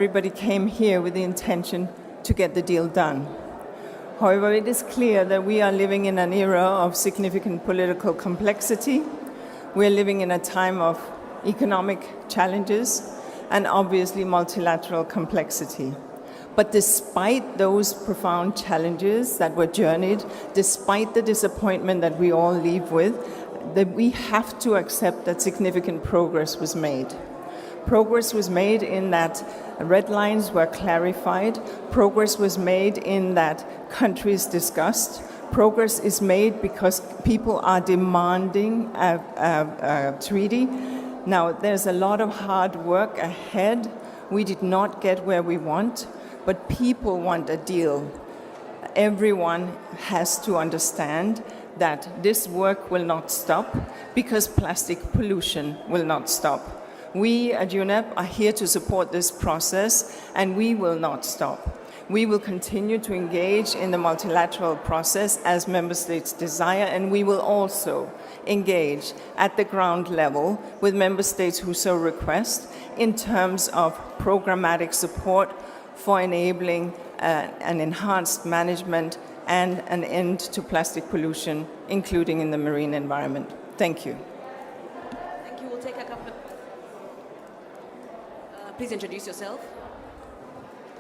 everybody came here with the intention to get the deal done. However, it is clear that we are living in an era of significant political complexity. We are living in a time of economic challenges and obviously multilateral complexity. But despite those profound challenges that were journeyed, despite the disappointment that we all leave with, that we have to accept that significant progress was made. Progress was made in that red lines were clarified. Progress was made in that countries discussed. Progress is made because people are demanding a treaty. Now, there's a lot of hard work ahead. We did not get where we want, but people want a deal. Everyone has to understand that this work will not stop because plastic pollution will not stop. We at UNEP are here to support this process, and we will not stop. We will continue to engage in the multilateral process as member states desire, and we will also engage at the ground level with member states who so request in terms of programmatic support for enabling an enhanced management and an end to plastic pollution, including in the marine environment. Thank you. Thank you. We'll take a couple. Please introduce yourself.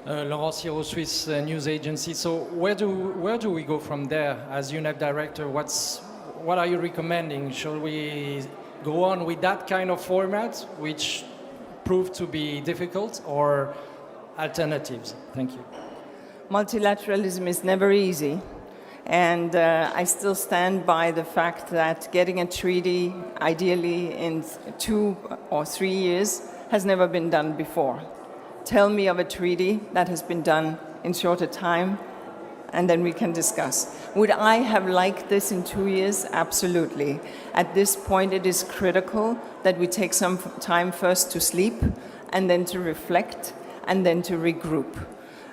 Laurent Siro, Swiss news agency. So where do we go from there? As UNEP director, what are you recommending? Shall we go on with that kind of format, which proved to be difficult, or alternatives? Thank you. Multilateralism is never easy, and I still stand by the fact that getting a treaty, ideally in 2 or 3 years, has never been done before. Tell me of a treaty that has been done in shorter time, and then we can discuss. Would I have liked this in 2 years? Absolutely. At this point, it is critical that we take some time first to sleep, and then to reflect, and then to regroup.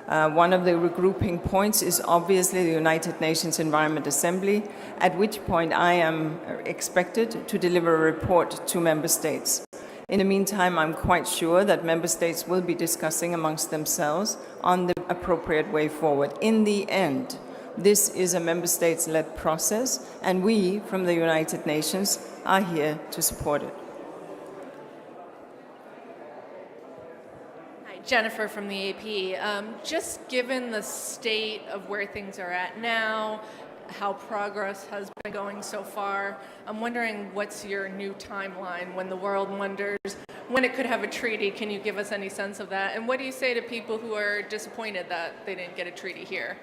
One of the regrouping points is obviously the United Nations Environment Assembly, at which point I am expected to deliver a report to member states. In the meantime, I'm quite sure that member states will be discussing amongst themselves on the appropriate way forward. In the end, this is a member states-led process, and we, from the United Nations, are here to support it. Hi, Jennifer from the AP. Just given the state of where things are at now, how progress has been going so far, I'm wondering what's your new timeline when the world wonders when it could have a treaty. Can you give us any sense of that? And what do you say to people who are disappointed that they didn't get a treaty here?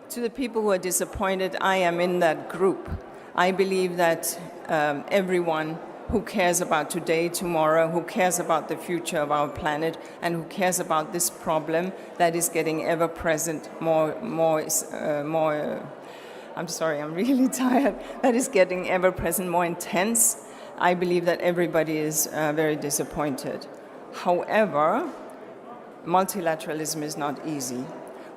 To the people who are disappointed, I am in that group. I believe that everyone who cares about today, tomorrow, who cares about the future of our planet, and who cares about this problem that is getting ever present, I'm sorry, I'm really tired. That is getting ever-present, more intense. I believe that everybody is very disappointed. However, multilateralism is not easy.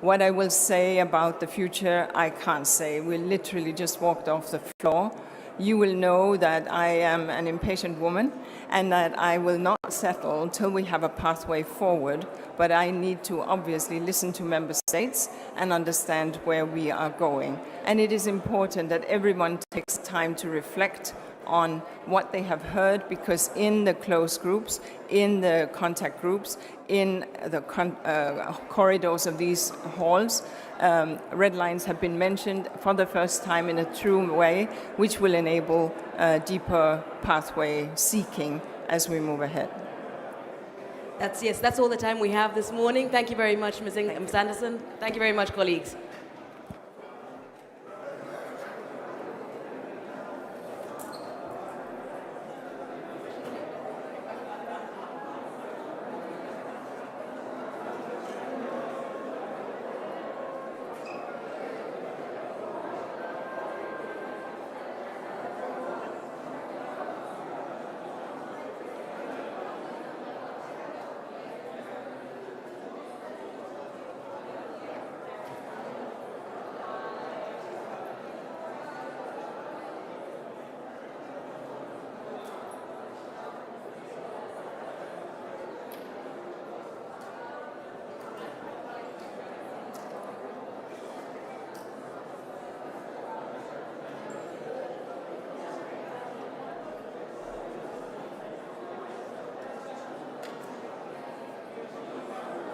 What I will say about the future, I can't say. We literally just walked off the floor. You will know that I am an impatient woman and that I will not settle until we have a pathway forward, but I need to obviously listen to member states and understand where we are going. And it is important that everyone takes time to reflect on what they have heard, because in the closed groups, in the contact groups, in the corridors of these halls, red lines have been mentioned for the first time in a true way, which will enable deeper pathway seeking as we move ahead. That's all the time we have this morning. Thank you very much, Ms. Anderson. Thank you very much, colleagues.